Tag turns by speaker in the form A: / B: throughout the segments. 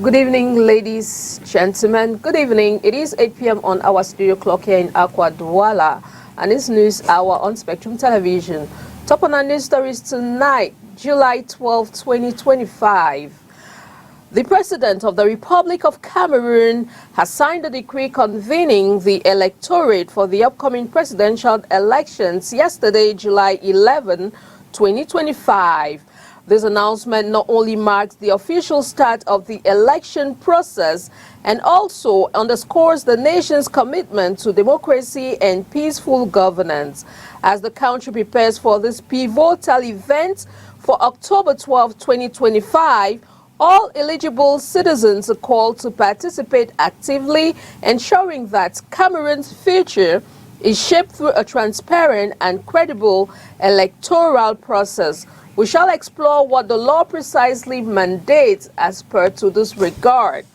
A: Good evening, ladies, gentlemen. Good evening. It is 8 p.m. on our studio clock here in Akwa Douala, and it's News Hour on Spectrum Television. Top on our news stories tonight, July 12, 2025. The President of the Republic of Cameroon has signed a decree convening the electorate for the upcoming presidential elections yesterday, July 11, 2025. This announcement not only marks the official start of the election process and also underscores the nation's commitment to democracy and peaceful governance. As the country prepares for this pivotal event for October 12, 2025, all eligible citizens are called to participate actively, ensuring that Cameroon's future is shaped through a transparent and credible electoral process. We shall explore what the law precisely mandates as per to this regard.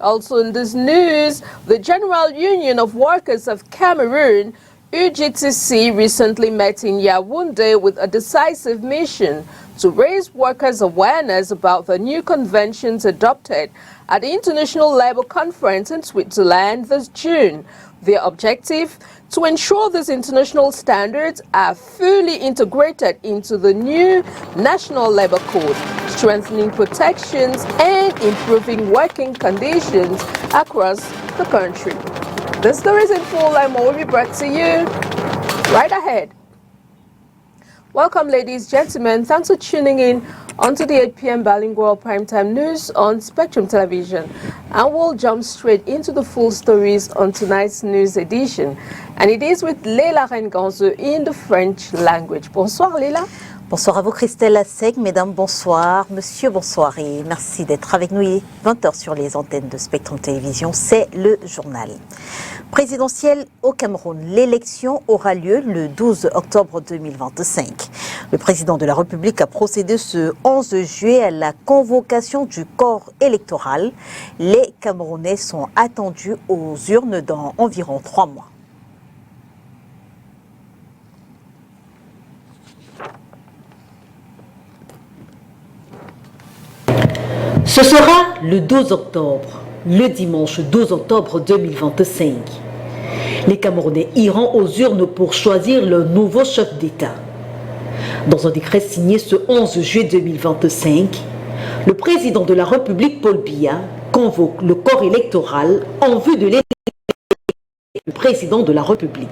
A: Also in this news, the General Union of Workers of Cameroon, UGTC, recently met in Yaoundé with a decisive mission to raise workers' awareness about the new conventions adopted at the International Labour Conference in Switzerland this June. Their objective: to ensure these international standards are fully integrated into the new National Labour Code, strengthening protections and improving working conditions across the country. The stories in full and more will be brought to you right ahead. Welcome, ladies, gentlemen. Thanks for tuning in onto the 8 p.m. bilingual primetime news on Spectrum Television. And we'll jump straight into the full stories on tonight's news edition. And it is with Leila Renganzo in the French language. Bonsoir, Leila.
B: Bonsoir à vous, Christelle Asseg. Mesdames, bonsoir. Monsieur, bonsoir. Et merci d'être avec nous. Il est 20h sur les antennes de Spectrum Télévision. C'est le journal présidentiel au Cameroun. L'élection aura lieu le 12 octobre 2025. Le président de la République a procédé ce 11 juillet à la convocation du corps électoral. Les Camerounais sont attendus aux urnes dans environ 3 mois.
C: Ce sera le 12 octobre, le dimanche 12 octobre 2025. Les Camerounais iront aux urnes pour choisir le nouveau chef d'État. Dans un décret signé ce 11 juillet 2025, le président de la République, Paul Biya, convoque le corps électoral en vue de l'élection du président de la République.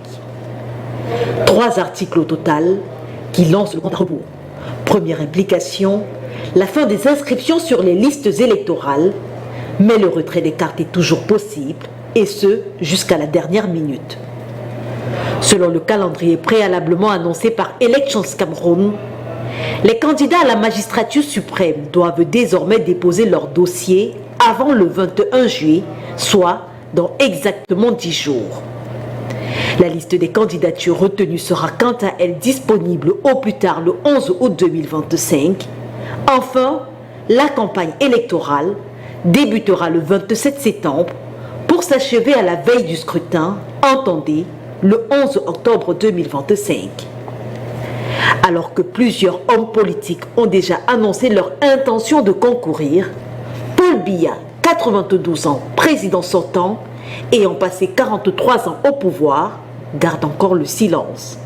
C: 3 articles au total qui lancent le compte à rebours. Première implication, la fin des inscriptions sur les listes électorales, mais le retrait des cartes est toujours possible, et ce, jusqu'à la dernière minute. Selon le calendrier préalablement annoncé par Elections Cameroun, les candidats à la magistrature suprême doivent désormais déposer leur dossier avant le 21 juillet, soit dans exactement 10 jours. La liste des candidatures retenues sera quant à elle disponible au plus tard le 11 août 2025. Enfin, la campagne électorale débutera le 27 septembre pour s'achever à la veille du scrutin, entendez, le 11 octobre 2025. Alors que plusieurs hommes politiques ont déjà annoncé leur intention de concourir, Paul Biya, 92 ans, président sortant, ayant passé 43 ans au pouvoir, garde encore le silence.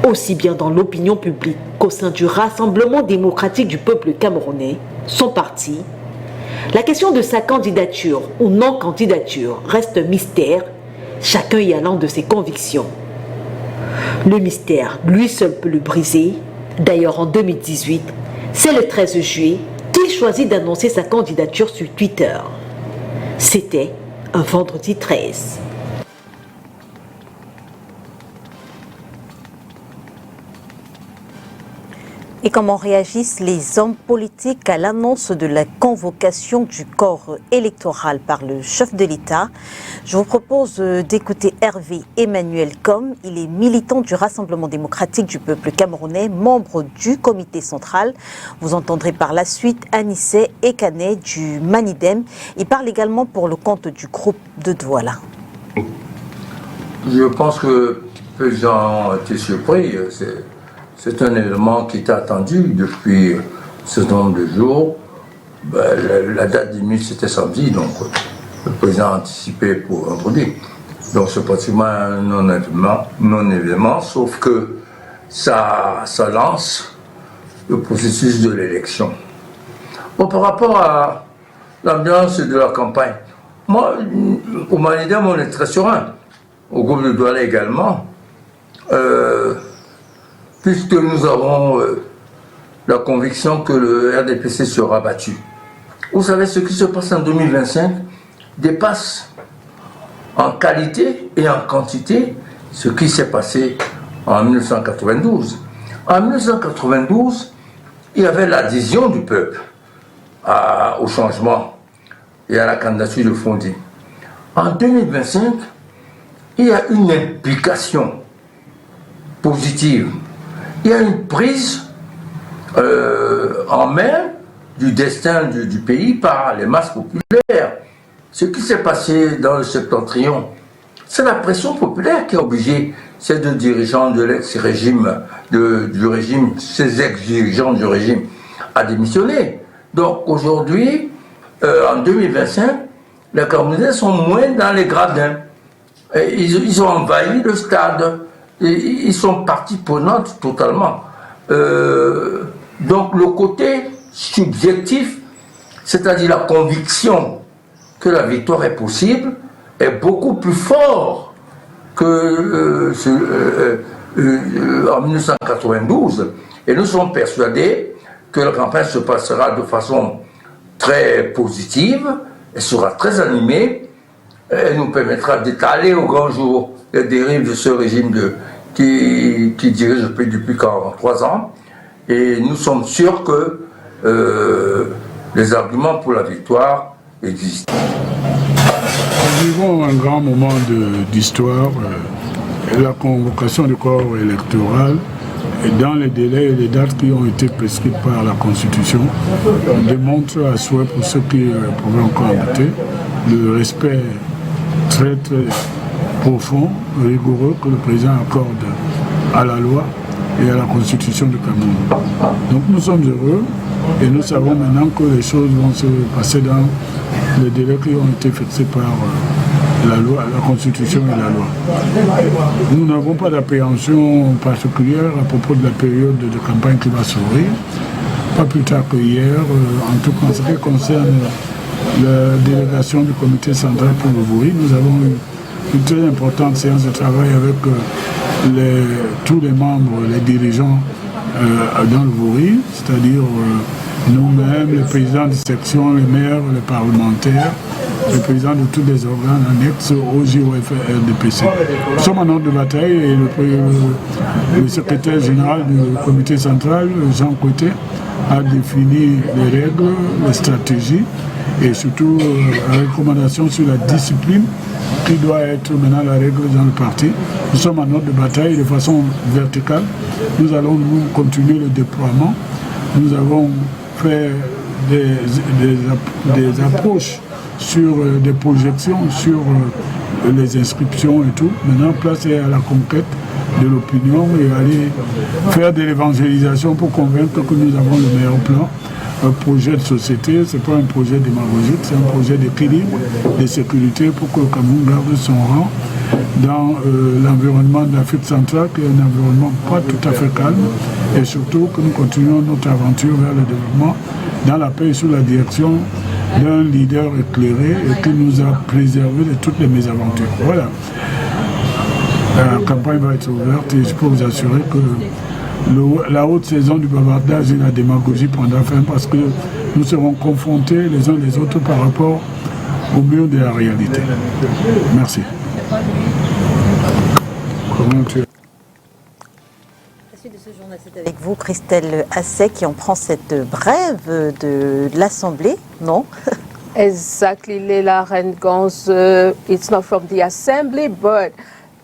C: Aussi bien dans l'opinion publique qu'au sein du Rassemblement démocratique du peuple camerounais, son parti, la question de sa candidature ou non-candidature reste un mystère, chacun y allant de ses convictions. Le mystère, lui seul peut le briser. D'ailleurs, en 2018, c'est le 13 juillet qu'il choisit d'annoncer sa candidature sur Twitter. C'était un vendredi 13.
B: Et comment réagissent les hommes politiques à l'annonce de la convocation du corps électoral par le chef de l'État? Je vous propose d'écouter Hervé Emmanuel Com. Il est militant du Rassemblement démocratique du peuple camerounais, membre du comité central. Vous entendrez par la suite Anissé Ekane du Manidem. Il parle également pour le compte du groupe de Douala.
D: Je pense que le président a été surpris. C'est un élément qui était attendu depuis ce nombre de jours. la date limite c'était samedi, donc le président a anticipé pour vendredi. Donc c'est pratiquement un non-événement, sauf que ça lance le processus de l'élection. Bon, par rapport à l'ambiance de la campagne, moi, au Manidem, on est très serein. Au groupe de Douala également, puisque nous avons la conviction que le RDPC sera battu. Vous savez, ce qui se passe en 2025 dépasse en qualité et en quantité ce qui s'est passé en 1992. En 1992, il y avait l'adhésion du peuple au changement et à la candidature de Fondi. En 2025, il y a une implication positive. Il y a une prise en main du destin du pays par les masses populaires. Ce qui s'est passé dans le septentrion, c'est la pression populaire qui a obligé ces deux dirigeants de l'ex-régime, du régime, ces ex-dirigeants du régime à démissionner. Donc aujourd'hui, en 2025, les Camerounais sont moins dans les gradins. Et ils ont envahi le stade. Et ils sont partie prenante totalement. Donc le côté subjectif, c'est-à-dire la conviction que la victoire est possible, est beaucoup plus fort que en 1992. Et nous sommes persuadés que la campagne se passera de façon très positive, elle sera très animée, elle nous permettra d'étaler au grand jour les dérives de ce régime qui dirige le pays depuis 43 ans. Et nous sommes sûrs que les arguments pour la victoire existent.
E: Nous vivons un grand moment d'histoire, la convocation du corps électoral dans les délais et les dates qui ont été prescrites par la Constitution démontre à souhait pour ceux qui pouvaient encore douter le respect très très profond, rigoureux que le président accorde à la loi et à la Constitution du Cameroun. Donc nous sommes heureux et nous savons maintenant que les choses vont se passer dans les délais qui ont été fixés par la loi, la Constitution et la loi. Nous n'avons pas d'appréhension particulière à propos de la période de campagne qui va s'ouvrir. Pas plus tard que hier, en tout cas en ce qui concerne la délégation du comité central pour le Vouri, nous avons eu une très importante séance de travail avec tous les membres, les dirigeants dans le Vouri, c'est-à-dire nous-mêmes, les présidents de section, les maires, les parlementaires, les présidents de tous les organes annexes au JOF RDPC. Nous sommes en ordre de bataille et le secrétaire général du comité central, Jean Côté, a défini les règles, les stratégies et surtout la recommandation sur la discipline qui doit être maintenant la règle dans le parti. Nous sommes en ordre de bataille de façon verticale. Nous allons continuer le déploiement. Nous avons fait des approches sur des projections, sur les inscriptions et tout. Maintenant, place est à la conquête de l'opinion et aller faire de l'évangélisation pour convaincre que nous avons le meilleur plan. Un projet de société, ce n'est pas un projet démagogique, c'est un projet d'équilibre, de sécurité pour que le Cameroun garde son rang dans l'environnement de l'Afrique centrale, qui est un environnement pas tout à fait calme, et surtout que nous continuons notre aventure vers le développement dans la paix et sous la direction d'un leader éclairé et qui nous a préservé de toutes les mésaventures. Voilà. La campagne va être ouverte et je peux vous assurer que la haute saison du bavardage et la démagogie prendra fin parce que nous serons confrontés les uns les autres par rapport au mur de la réalité. Merci.
B: La suite de ce journal, c'est avec vous, Christelle Assec, qui en prend cette brève de l'Assemblée, non?
A: Exactly, Leila Rengans. It's not from the Assembly, but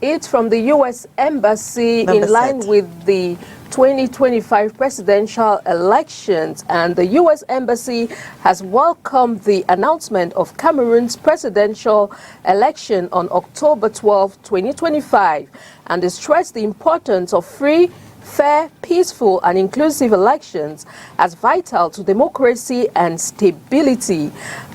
A: it's from the U.S. Embassy in line with the 2025 presidential elections, and the U.S. Embassy has welcomed the announcement of Cameroon's presidential election on October 12, 2025, and stressed the importance of free, fair, peaceful and inclusive elections as vital to democracy and stability.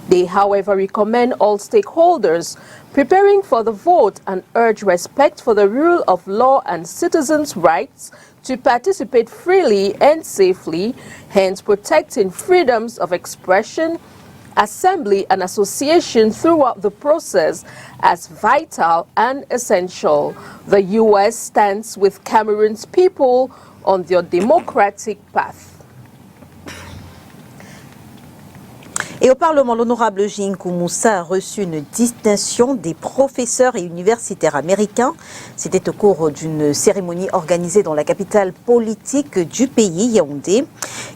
A: They, however, recommend all stakeholders preparing for the vote and urge respect for the rule of law and citizens' rights to participate freely and safely, hence protecting freedoms of expression, assembly and association throughout the process as vital and essential. The U.S. stands with Cameroon's people on their democratic path.
B: Et au Parlement, l'honorable Jinkou Moussa a reçu une distinction des professeurs et universitaires américains. C'était au cours d'une cérémonie organisée dans la capitale politique du pays, Yaoundé.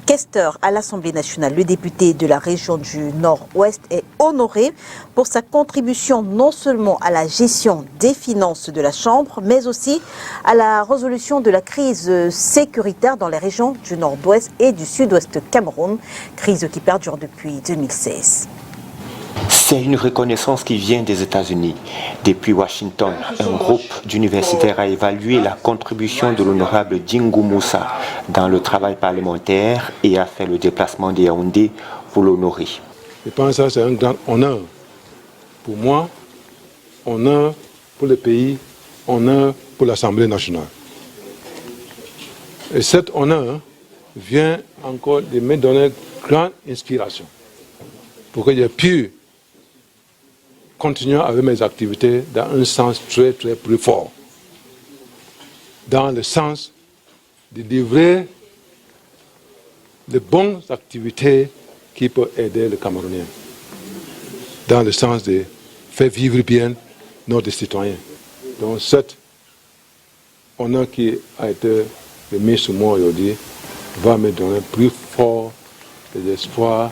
B: Questeur à l'Assemblée nationale, le député de la région du Nord-Ouest est honoré pour sa contribution non seulement à la gestion des finances de la Chambre, mais aussi à la résolution de la crise sécuritaire dans les régions du Nord-Ouest et du Sud-Ouest Cameroun, crise qui perdure depuis 2016.
F: C'est une reconnaissance qui vient des États-Unis. Depuis Washington, un groupe d'universitaires a évalué la contribution de l'honorable Jinkou Moussa dans le travail parlementaire et a fait le déplacement de Yaoundé pour l'honorer.
G: Je pense que c'est un grand honneur pour moi, honneur pour le pays, honneur pour l'Assemblée nationale. Et cet honneur vient encore de me donner grande inspiration pour que j'ai pu continuer avec mes activités dans un sens très plus fort, dans le sens de livrer de bonnes activités qui peuvent aider les Camerounais, dans le sens de faire vivre bien nos citoyens. Donc cet honneur qui a été mis sur moi aujourd'hui va me donner plus fort l'espoir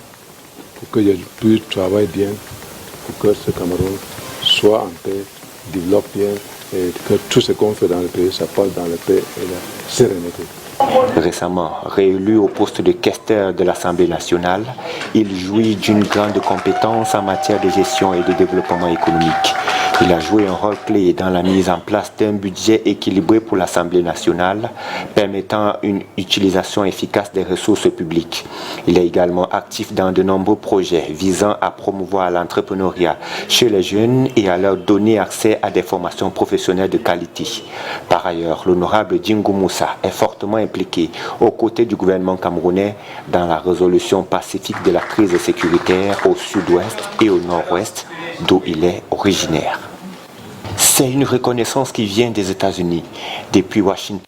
G: pour que je puisse travailler bien, pour que ce Cameroun soit en paix, développe bien et que tout ce qu'on fait dans le pays, ça passe dans la paix et la sérénité.
F: Récemment réélu au poste de questeur de l'Assemblée nationale, il jouit d'une grande compétence en matière de gestion et de développement économique. Il a joué un rôle clé dans la mise en place d'un budget équilibré pour l'Assemblée nationale, permettant une utilisation efficace des ressources publiques. Il est également actif dans de nombreux projets visant à promouvoir l'entrepreneuriat chez les jeunes et à leur donner accès à des formations professionnelles de qualité. Par ailleurs, l'honorable Jinkou Moussa est fortement impliqué aux côtés du gouvernement camerounais dans la résolution pacifique de la crise sécuritaire au sud-ouest et au nord-ouest, d'où il est originaire. C'est une reconnaissance qui vient des États-Unis, depuis Washington.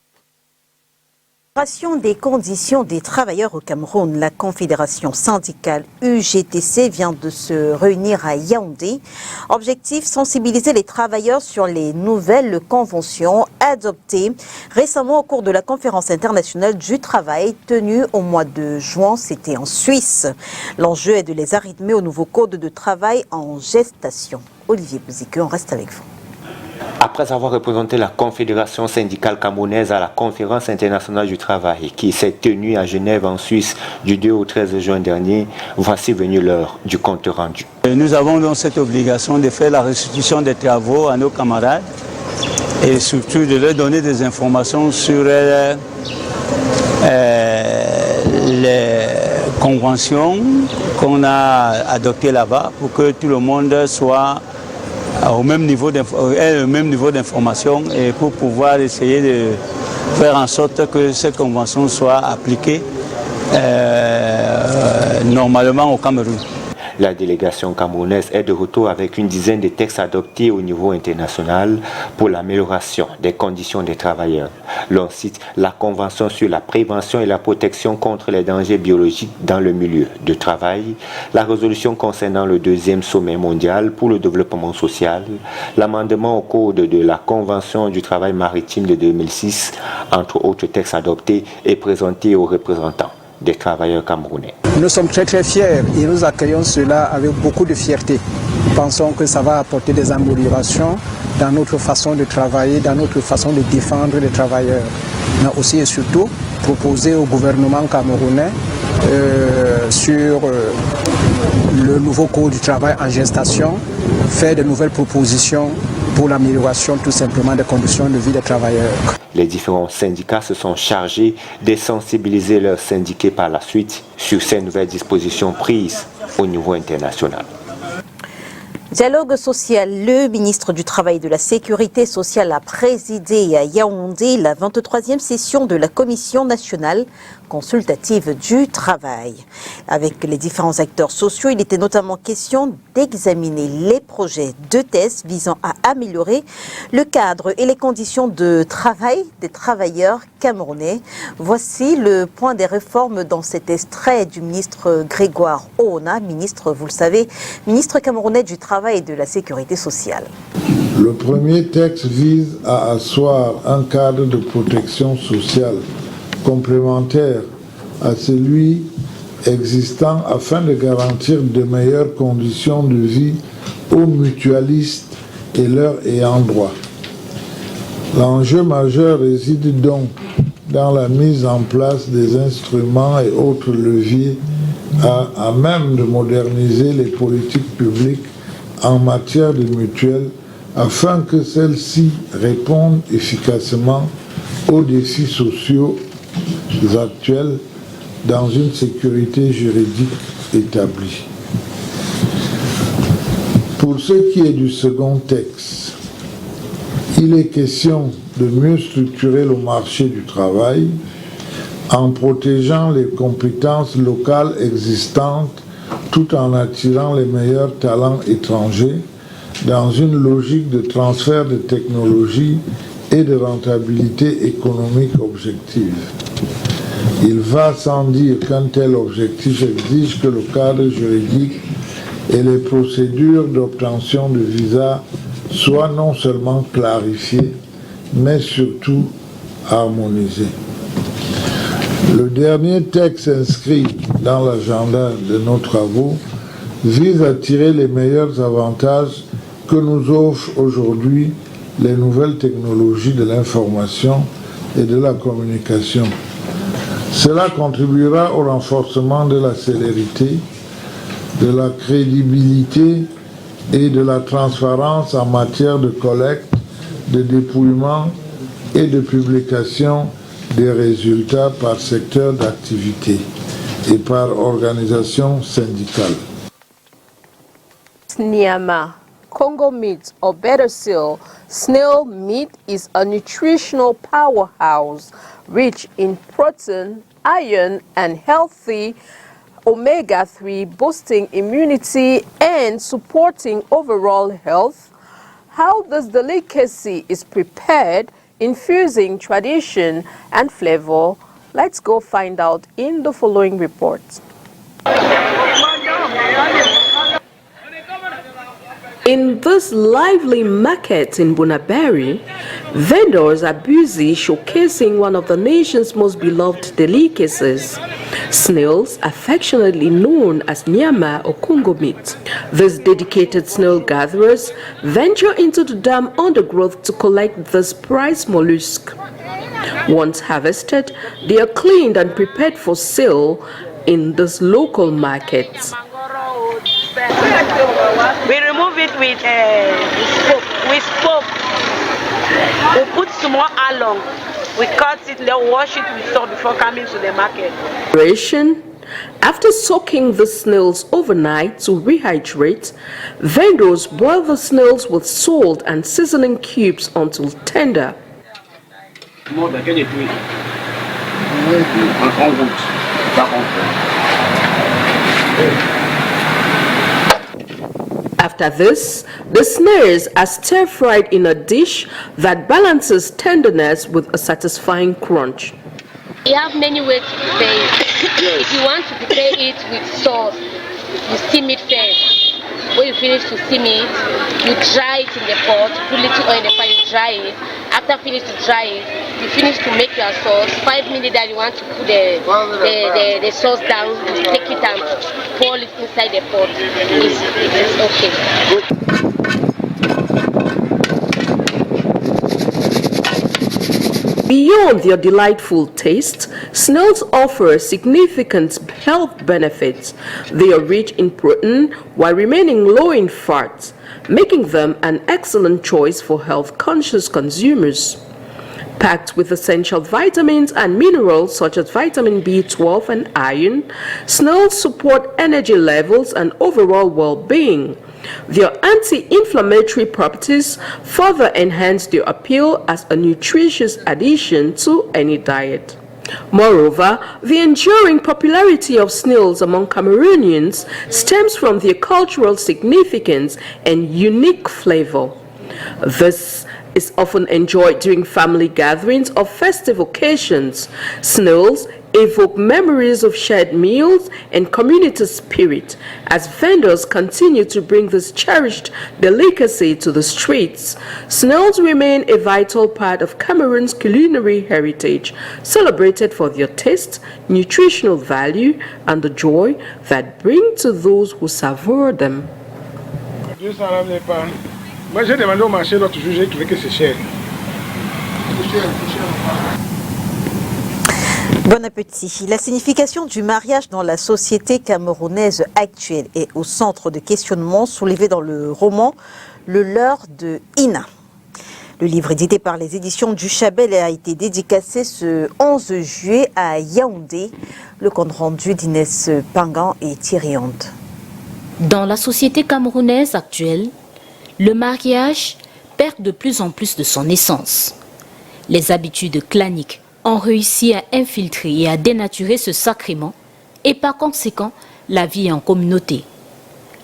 B: Des conditions des travailleurs au Cameroun, la confédération syndicale UGTC vient de se réunir à Yaoundé. Objectif, sensibiliser les travailleurs sur les nouvelles conventions adoptées récemment au cours de la conférence internationale du travail tenue au mois de juin, c'était en Suisse. L'enjeu est de les arrimer au nouveau code de travail en gestation. Olivier Bouzique, on reste avec vous.
F: Après avoir représenté la Confédération syndicale camerounaise à la Conférence internationale du travail qui s'est tenue à Genève en Suisse du 2 au 13 juin dernier, voici venu l'heure du compte rendu.
H: Nous avons donc cette obligation de faire la restitution des travaux à nos camarades et surtout de leur donner des informations sur les conventions qu'on a adoptées là-bas pour que tout le monde soit au même niveau d'information et pour pouvoir essayer de faire en sorte que ces conventions soient appliquées normalement au Cameroun.
F: La délégation camerounaise est de retour avec une dizaine de textes adoptés au niveau international pour l'amélioration des conditions des travailleurs. L'on cite la Convention sur la prévention et la protection contre les dangers biologiques dans le milieu de travail, la résolution concernant le 2e sommet mondial pour le développement social, l'amendement au code de la Convention du travail maritime de 2006, entre autres textes adoptés et présentés aux représentants des travailleurs camerounais.
I: Nous sommes très fiers et nous accueillons cela avec beaucoup de fierté. Nous pensons que ça va apporter des améliorations dans notre façon de travailler, dans notre façon de défendre les travailleurs. Mais aussi et surtout proposer au gouvernement camerounais sur le nouveau code du travail en gestation, faire de nouvelles propositions pour l'amélioration tout simplement des conditions de vie des travailleurs.
F: Les différents syndicats se sont chargés de sensibiliser leurs syndiqués par la suite sur ces nouvelles dispositions prises au niveau international.
B: Dialogue social. Le ministre du Travail et de la Sécurité sociale a présidé à Yaoundé la 23e session de la Commission nationale consultative du travail. Avec les différents acteurs sociaux, il était notamment question d'examiner les projets de thèse visant à améliorer le cadre et les conditions de travail des travailleurs camerounais. Voici le point des réformes dans cet extrait du ministre Grégoire Oona, ministre, vous le savez, ministre camerounais du Travail et de la Sécurité sociale.
J: Le premier texte vise à asseoir un cadre de protection sociale complémentaire à celui existant afin de garantir de meilleures conditions de vie aux mutualistes et leurs ayants droit. L'enjeu majeur réside donc dans la mise en place des instruments et autres leviers à même de moderniser les politiques publiques en matière de mutuelles afin que celles-ci répondent efficacement aux défis sociaux actuels dans une sécurité juridique établie. Pour ce qui est du second texte, il est question de mieux structurer le marché du travail en protégeant les compétences locales existantes tout en attirant les meilleurs talents étrangers dans une logique de transfert de technologie et de rentabilité économique objective. Il va sans dire qu'un tel objectif exige que le cadre juridique et les procédures d'obtention de visa soient non seulement clarifiées, mais surtout harmonisées. Le dernier texte inscrit dans l'agenda de nos travaux vise à tirer les meilleurs avantages que nous offrent aujourd'hui les nouvelles technologies de l'information et de la communication. Cela contribuera au renforcement de la célérité, de la crédibilité et de la transparence en matière de collecte, de dépouillement et de publication des résultats par secteur d'activité et par organisation syndicale.
A: Nyama, Congo meat, or better still, snail meat is a nutritional powerhouse rich in protein, iron, and healthy omega-3, boosting immunity and supporting overall health. How this delicacy is prepared, infusing tradition and flavor, let's go find out in the following report. In this lively market in Bunaberi, vendors are busy showcasing one of the nation's most beloved delicacies, snails, affectionately known as nyama or Congo meat. These dedicated snail gatherers venture into the dam undergrowth to collect this prized mollusk. Once harvested, they are cleaned and prepared for sale in this local market.
K: We remove it with spoke. We put some more along. We cut it, then wash it with salt before coming to the market.
A: After soaking the snails overnight to rehydrate, vendors boil the snails with salt and seasoning cubes until tender. After this, the snails are stir-fried in a dish that balances tenderness with a satisfying crunch.
L: You have many ways to prepare it. If you want to prepare it with sauce, you steam it first. When you finish to steam it, you dry it in the pot, put little oil in the pot, you dry it. After finish to dry it, you finish to make your sauce. 5 minutes that you want to put the sauce down, you take it and pour it inside the pot. It's okay.
A: Beyond their delightful taste, snails offer significant health benefits. They are rich in protein while remaining low in fat, making them an excellent choice for health-conscious consumers. Packed with essential vitamins and minerals such as vitamin B12 and iron, snails support energy levels and overall well-being. Their anti-inflammatory properties further enhance their appeal as a nutritious addition to any diet. Moreover, the enduring popularity of snails among Cameroonians stems from their cultural significance and unique flavor. This is often enjoyed during family gatherings or festive occasions. Snails evoke memories of shared meals and community spirit as vendors continue to bring this cherished delicacy to the streets. Snails remain a vital part of Cameroon's culinary heritage, celebrated for their taste, nutritional value, and the joy that bring to those who savour them.
E: Moi j'ai demandé au marché l'autre jour, j'ai trouvé que c'est cher.
B: Bon appétit. La signification du mariage dans la société camerounaise actuelle est au centre de questionnements soulevés dans le roman Le leurre de Ina. Le livre édité par les éditions du Chabel a été dédicacé ce 11 juillet à Yaoundé. Le compte rendu d'Inès Pingan et Thierry Honde.
M: Dans la société camerounaise actuelle, le mariage perd de plus en plus de son essence. Les habitudes claniques ont réussi à infiltrer et à dénaturer ce sacrement et par conséquent la vie en communauté.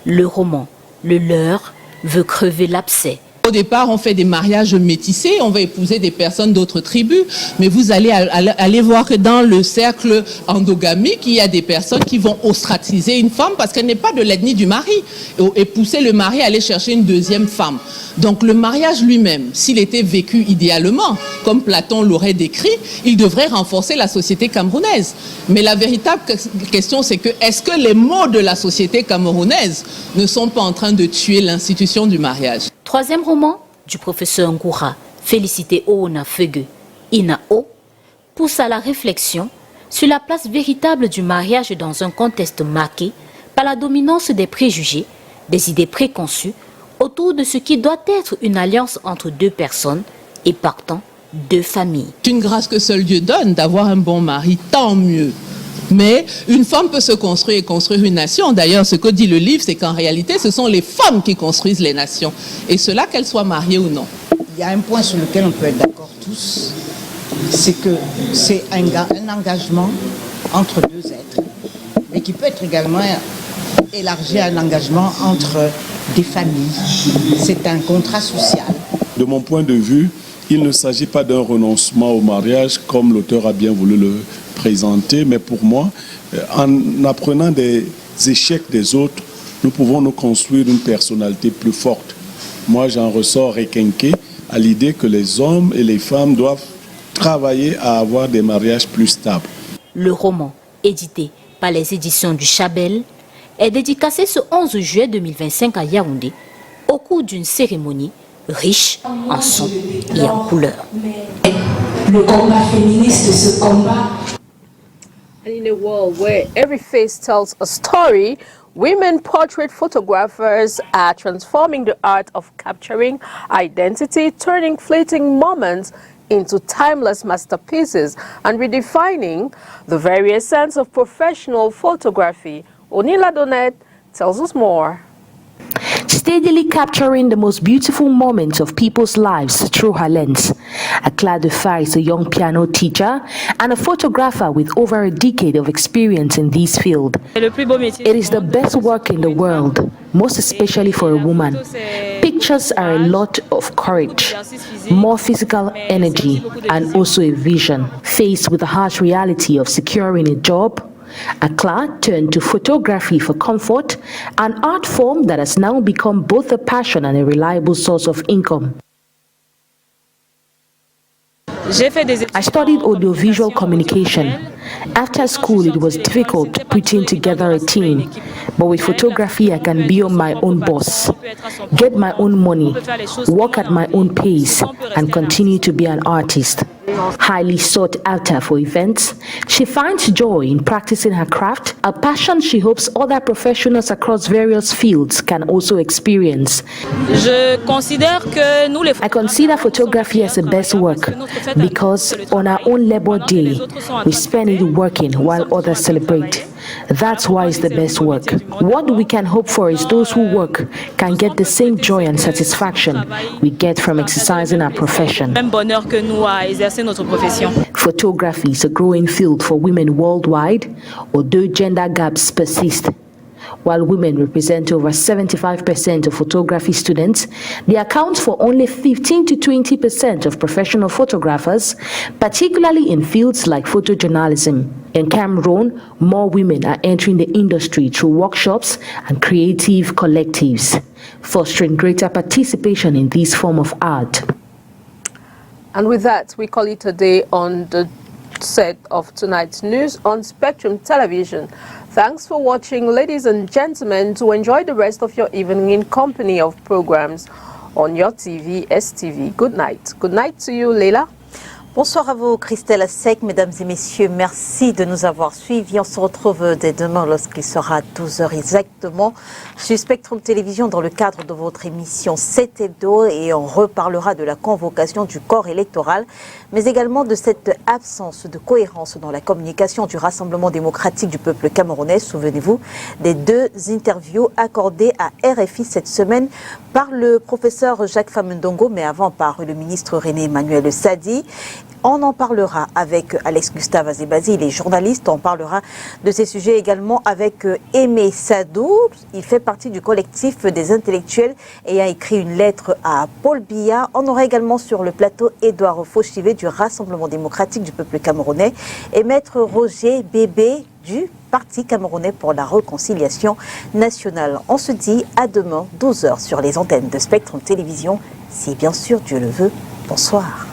M: Le roman Le leurre veut crever l'abcès.
N: Au départ, on fait des mariages métissés, on va épouser des personnes d'autres tribus, mais vous allez aller voir que dans le cercle endogamique, il y a des personnes qui vont ostraciser une femme parce qu'elle n'est pas de l'ethnie du mari et pousser le mari à aller chercher une deuxième femme. Donc le mariage lui-même, s'il était vécu idéalement, comme Platon l'aurait décrit, il devrait renforcer la société camerounaise. Mais la véritable question, c'est que est-ce que les mots de la société camerounaise ne sont pas en train de tuer l'institution du mariage?
M: Troisième roman du professeur Ngoura, Félicité Oona Feugue, Ina O, pousse à la réflexion sur la place véritable du mariage dans un contexte marqué par la dominance des préjugés, des idées préconçues autour de ce qui doit être une alliance entre deux personnes et partant deux familles.
N: C'est une grâce que seul Dieu donne d'avoir un bon mari, tant mieux. Mais une femme peut se construire et construire une nation. D'ailleurs, ce que dit le livre, c'est qu'en réalité, ce sont les femmes qui construisent les nations. Et cela, qu'elles soient mariées ou non.
O: Il y a un point sur lequel on peut être d'accord tous, c'est que c'est un engagement entre deux êtres, mais qui peut être également élargi à un engagement entre des familles. C'est un contrat social.
P: De mon point de vue, il ne s'agit pas d'un renoncement au mariage comme l'auteur a bien voulu le présenter, mais pour moi, en apprenant des échecs des autres, nous pouvons nous construire une personnalité plus forte. Moi, j'en ressors requinqué à l'idée que les hommes et les femmes doivent travailler à avoir des mariages plus stables.
M: Le roman, édité par les éditions du Chabel, est dédicacé ce 11 juillet 2025 à Yaoundé, au cours d'une cérémonie riche en sons et en couleurs.
Q: Le combat féministe, ce combat.
A: And in a world where every face tells a story, women portrait photographers are transforming the art of capturing identity, turning fleeting moments into timeless masterpieces and redefining the very essence of professional photography. Onila Donet tells us more.
R: Steadily capturing the most beautiful moments of people's lives through her lens. Akla Defar is a young piano teacher and a photographer with over a decade of experience in this field. It is the best work in the world, most especially for a woman. Pictures are a lot of courage, more physical energy, and also a vision. Faced with the harsh reality of securing a job, Akla turned to photography for comfort, an art form that has now become both a passion and a reliable source of income. I studied audiovisual communication. After school, it was difficult putting together a team, but with photography, I can be on my own boss, get my own money, work at my own pace, and continue to be an artist. Highly sought after for events, she finds joy in practicing her craft, a passion she hopes other professionals across various fields can also experience.
S: I
R: consider photography as the best work because on our own Labor Day, we spend it working while others celebrate. That's why it's the best work. What we can hope for is those who work can get the same joy and satisfaction we get from exercising our profession. Photography is a growing field for women worldwide, although gender gaps persist. While women represent over 75% of photography students, they account for only 15 to 20% of professional photographers, particularly in fields like photojournalism. In Cameroon, more women are entering the industry through workshops and creative collectives, fostering greater participation in this form of art.
A: And with that, we call it a day on the set of tonight's news on Spectrum Television. Thanks for watching, ladies and gentlemen. To enjoy the rest of your evening in company of programs on your TV, STV. Good night. Good night to you, Leila.
B: Bonsoir à vous, Christelle Sec. Mesdames et messieurs, merci de nous avoir suivis. On se retrouve dès demain lorsqu'il sera 12h exactement sur Spectrum Télévision dans le cadre de votre émission 7 Hebdo, et on reparlera de la convocation du corps électoral, mais également de cette absence de cohérence dans la communication du Rassemblement démocratique du peuple camerounais. Souvenez-vous des deux interviews accordées à RFI cette semaine par le professeur Jacques Famundongo, mais avant par le ministre René Emmanuel Sadi. On en parlera avec Alex Gustave Azébazi, il est journaliste. On parlera de ces sujets également avec Aimé Sadou. Il fait partie du collectif des intellectuels et a écrit une lettre à Paul Biya. On aura également sur le plateau Édouard Fauchivet du Rassemblement démocratique du peuple camerounais et Maître Roger Bébé du Parti camerounais pour la réconciliation nationale. On se dit à demain 12h sur les antennes de Spectrum Télévision, si bien sûr Dieu le veut. Bonsoir.